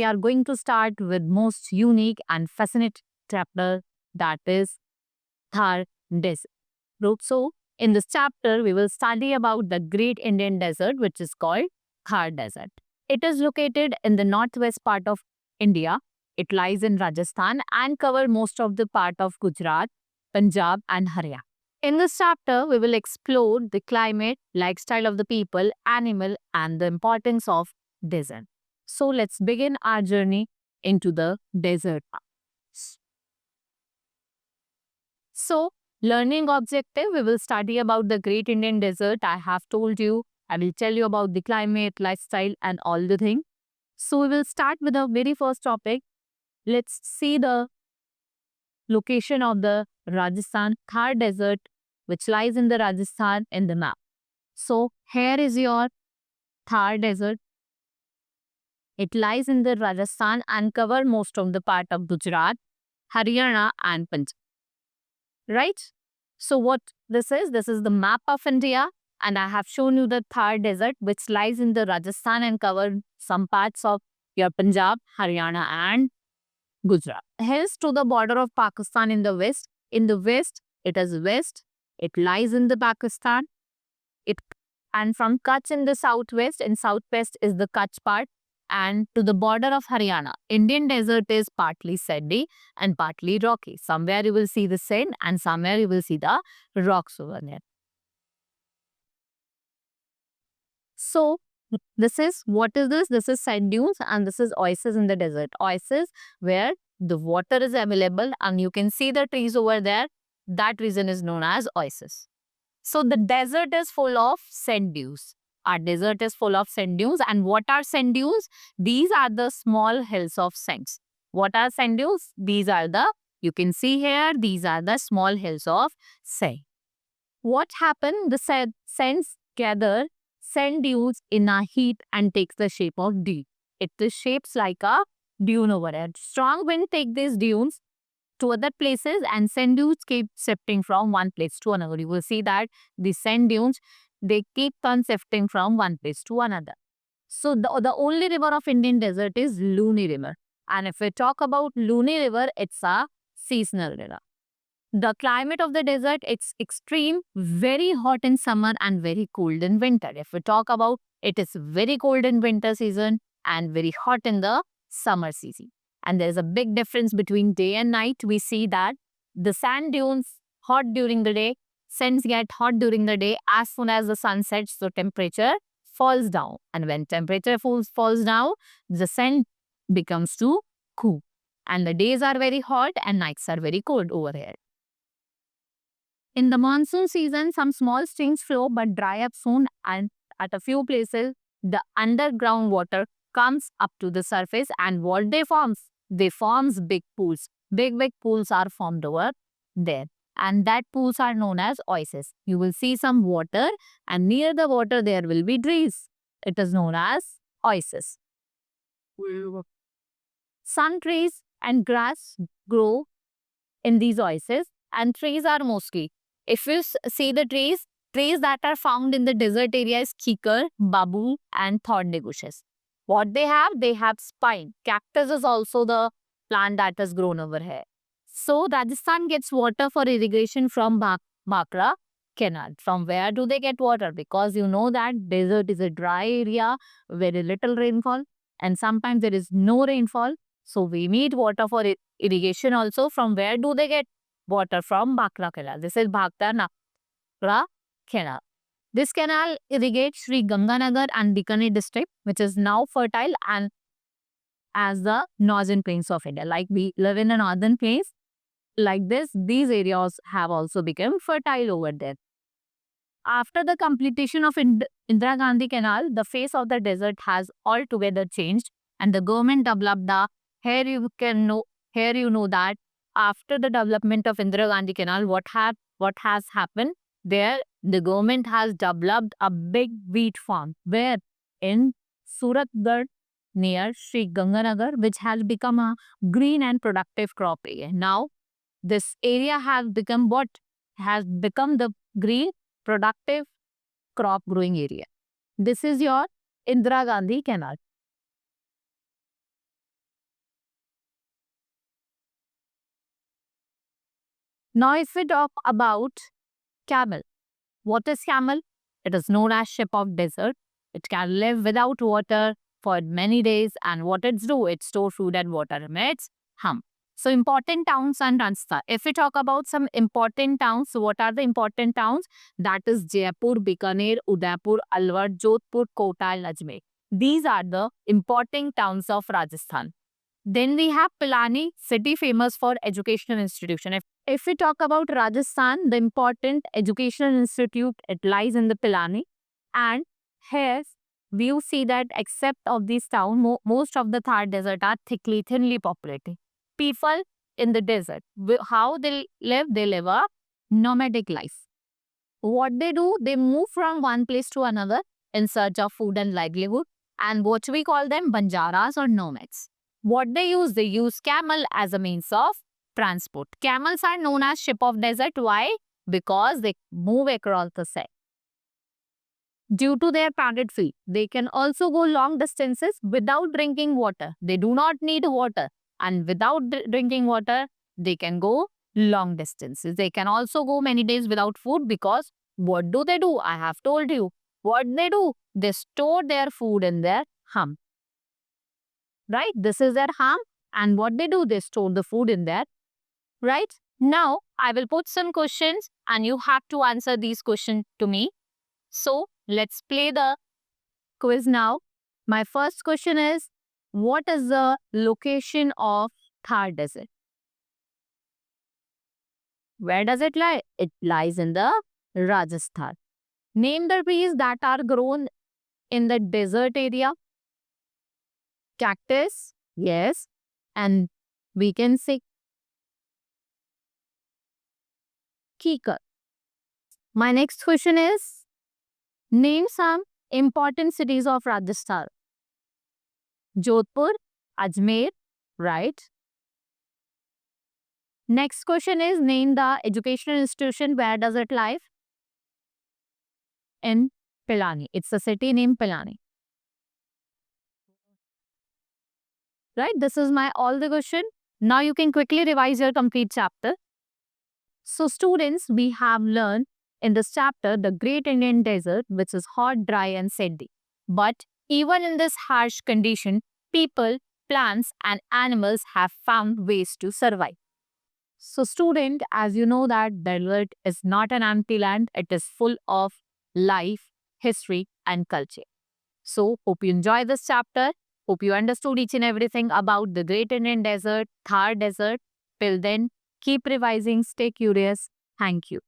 are going to start with most unique and fascinating chapter, that is Thar Desert. So, in this chapter, we will study about the great Indian desert, which is called Thar Desert. It is located in the northwest part of India. It lies in Rajasthan and covers most of the part of Gujarat, Punjab, and Haryana. In this chapter, we will explore the climate, lifestyle of the people, animal, and the importance of desert. So let's begin our journey into the desert. So, learning objective, we will study about the Great Indian Desert. I have told you, I will tell you about the climate, lifestyle, and all the things. So, we will start with the very first topic. Let's see the location of the Rajasthan Thar Desert, which lies in the Rajasthan in the map. So, here is your Thar Desert. It lies in the Rajasthan and cover most of the part of Gujarat, Haryana, and Punjab. Right? So what this is the map of India, and I have shown you the Thar Desert, which lies in the Rajasthan and cover some parts of your Punjab, Haryana, and Gujarat. Hence to the border of Pakistan in the west. In the west, it is west. It lies in the Pakistan. And from Kutch in the southwest, in southwest is the Kutch part, and to the border of Haryana. Indian desert is partly sandy and partly rocky. Somewhere you will see the sand and somewhere you will see the rocks over there. So, this is, what is this? This is sand dunes and this is oasis in the desert. Oasis where the water is available and you can see the trees over there. That region is known as oasis. So the desert is full of sand dunes. Our desert is full of sand dunes. And what are sand dunes? These are the small hills of sands. What are sand dunes? These are the, you can see here, these are the small hills of sand. What happened? The sands gather sand dunes in a heat and takes the shape of dune. It is shapes like a dune over there. Strong wind take these dunes to other places and sand dunes keep shifting from one place to another. You will see that the sand dunes, they keep on shifting from one place to another. So the only river of Indian desert is Luni River. And if we talk about Luni River, it's a seasonal river. The climate of the desert, it's extreme, very hot in summer and very cold in winter. If we talk about, it is very cold in winter season and very hot in the summer season. And there's a big difference between day and night. We see that the sand dunes hot during the day, sands get hot during the day. As soon as the sun sets, the temperature falls down. And when temperature falls down, the sand becomes too cool. And the days are very hot and nights are very cold over here. In the monsoon season, some small streams flow but dry up soon, and at a few places, the underground water comes up to the surface, and what they forms? They forms big pools. Big pools are formed over there, and that pools are known as oases. You will see some water, and near the water there will be trees. It is known as oases. Some trees and grass grow in these oases, and trees are mostly, if you see the trees that are found in the desert area is kikar, babu, and thorny bushes. What they have? They have spine. Cactus is also the plant that has grown over here. So Rajasthan gets water for irrigation from Bhakra Canal. From where do they get water? Because you know that desert is a dry area, very little rainfall, and sometimes there is no rainfall. So we need water for irrigation also. From where do they get water? From Bhakra Canal. This is Bhakra Canal. This canal irrigates Sri Ganganagar and Bikaner district, which is now fertile and as the northern plains of India. Like we live in a northern place, like this, these areas have also become fertile over there. After the completion of Indira Gandhi Canal, the face of the desert has altogether changed, and the government developed the, here you know that after the development of Indira Gandhi Canal, what has happened? There, the government has developed a big wheat farm where in Suratgarh near Sri Ganganagar, which has become a green and productive crop area. Now, this area has become what? Has become the green, productive crop growing area. This is your Indira Gandhi Canal. Now, if we talk about camel, what is camel? It is known as ship of desert. It can live without water for many days, and what it do? It store food and water in its hump. So important towns and Rajasthan. If we talk about some important towns, so what are the important towns? That is Jaipur, Bikaner, Udaipur, Alwar, Jodhpur, Kota, and Ajmer. These are the important towns of Rajasthan. Then we have Pilani, city famous for educational institution. If we talk about Rajasthan, the important educational institute, it lies in the Pilani. And here we see that except of this town, most of the Thar desert are thinly populated. People in the desert, how they live? They live a nomadic life. What they do? They move from one place to another in search of food and livelihood. And what we call them? Banjaras or nomads. What they use? They use camel as a means of transport. Camels are known as ship of desert. Why? Because they move across the sea. Due to their padded feet, they can also go long distances without drinking water. They do not need water. And without drinking water, they can go long distances. They can also go many days without food because what do? I have told you. What they do? They store their food in their hump. Right? This is their hump. And what they do? They store the food in there. Right? Now, I will put some questions and you have to answer these questions to me. So, let's play the quiz now. My first question is, what is the location of Thar Desert? Where does it lie? It lies in the Rajasthan. Name the trees that are grown in the desert area. Cactus, yes. And we can say Kikar. My next question is, name some important cities of Rajasthan. Jodhpur, Ajmer, right? Next question is, name the educational institution. Where does it lie? In Pilani. It's a city named Pilani. Right? This is my all the question. Now you can quickly revise your complete chapter. So students, we have learned in this chapter the Great Indian Desert, which is hot, dry and sandy. But even in this harsh condition, people, plants and animals have found ways to survive. So student, as you know that desert is not an empty land, it is full of life, history and culture. So hope you enjoy this chapter. Hope you understood each and everything about the Great Indian Desert, Thar Desert. Till then, keep revising, stay curious. Thank you.